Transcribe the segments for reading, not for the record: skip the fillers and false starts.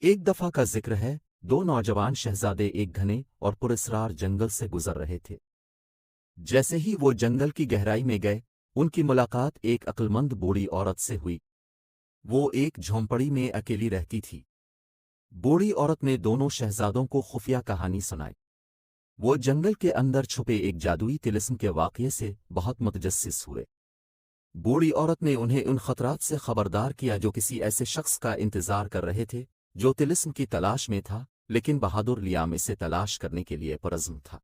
ایک دفعہ کا ذکر ہے، دو نوجوان شہزادے ایک گھنے اور پراسرار جنگل سے گزر رہے تھے۔ جیسے ہی وہ جنگل کی گہرائی میں گئے، ان کی ملاقات ایک عقلمند بوڑھی عورت سے ہوئی۔ وہ ایک جھونپڑی میں اکیلی رہتی تھی۔ بوڑھی عورت نے دونوں شہزادوں کو خفیہ کہانی سنائی۔ وہ جنگل کے اندر چھپے ایک جادوئی طلسم کے واقعے سے بہت متجسس ہوئے۔ بوڑھی عورت نے انہیں ان خطرات سے خبردار کیا جو کسی ایسے شخص کا انتظار کر رہے تھے جو طلسم کی تلاش میں تھا، لیکن بہادر لیام اسے تلاش کرنے کے لیے پرعزم تھا۔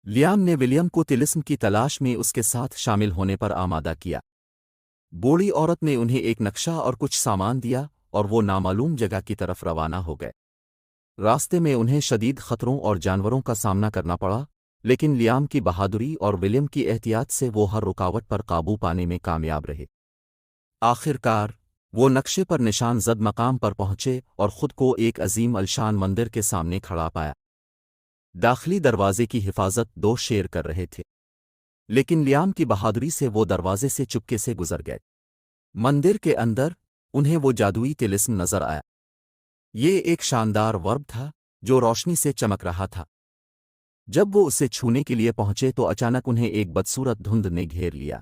لیام نے ولیم کو طلسم کی تلاش میں اس کے ساتھ شامل ہونے پر آمادہ کیا۔ بوڑھی عورت نے انہیں ایک نقشہ اور کچھ سامان دیا اور وہ نامعلوم جگہ کی طرف روانہ ہو گئے۔ راستے میں انہیں شدید خطروں اور جانوروں کا سامنا کرنا پڑا، لیکن لیام کی بہادری اور ولیم کی احتیاط سے وہ ہر رکاوٹ پر قابو پانے میں کامیاب رہے۔ آخر کار وہ نقشے پر نشان زد مقام پر پہنچے اور خود کو ایک عظیم الشان مندر کے سامنے کھڑا پایا۔ داخلی دروازے کی حفاظت دو شیر کر رہے تھے، لیکن لیام کی بہادری سے وہ دروازے سے چپکے سے گزر گئے۔ مندر کے اندر انہیں وہ جادوئی طلسم نظر آیا۔ یہ ایک شاندار ورب تھا جو روشنی سے چمک رہا تھا۔ جب وہ اسے چھونے کے لیے پہنچے تو اچانک انہیں ایک بدصورت دھند نے گھیر لیا۔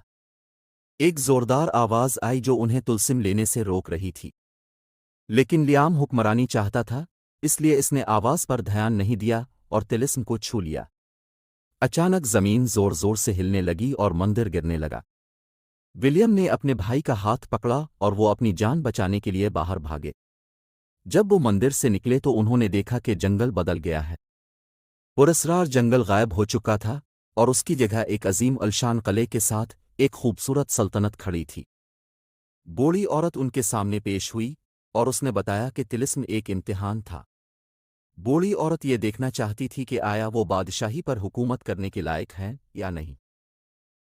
ایک زوردار آواز آئی جو انہیں طلسم لینے سے روک رہی تھی، لیکن لیام حکمرانی چاہتا تھا، اس لیے اس نے آواز پر دھیان نہیں دیا اور طلسم کو چھو لیا۔ اچانک زمین زور زور سے ہلنے لگی اور مندر گرنے لگا۔ ولیم نے اپنے بھائی کا ہاتھ پکڑا اور وہ اپنی جان بچانے کے لیے باہر بھاگے۔ جب وہ مندر سے نکلے تو انہوں نے دیکھا کہ جنگل بدل گیا ہے۔ پراسرار جنگل غائب ہو چکا تھا اور اس کی جگہ ایک عظیم الشان قلعے کے ساتھ ایک خوبصورت سلطنت کھڑی تھی۔ بوڑھی عورت ان کے سامنے پیش ہوئی اور اس نے بتایا کہ طلسم ایک امتحان تھا۔ بوڑھی عورت یہ دیکھنا چاہتی تھی کہ آیا وہ بادشاہی پر حکومت کرنے کے لائق ہیں یا نہیں۔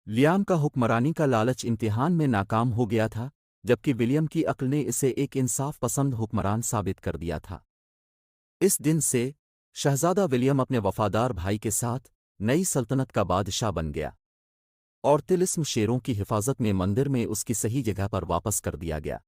لیام کا حکمرانی کا لالچ امتحان میں ناکام ہو گیا تھا، جبکہ ولیم کی عقل نے اسے ایک انصاف پسند حکمران ثابت کر دیا تھا۔ اس دن سے شہزادہ ولیم اپنے وفادار بھائی کے ساتھ نئی سلطنت کا بادشاہ بن گیا، اور طلسم شیروں کی حفاظت میں مندر میں اس کی صحیح جگہ پر واپس کر دیا گیا۔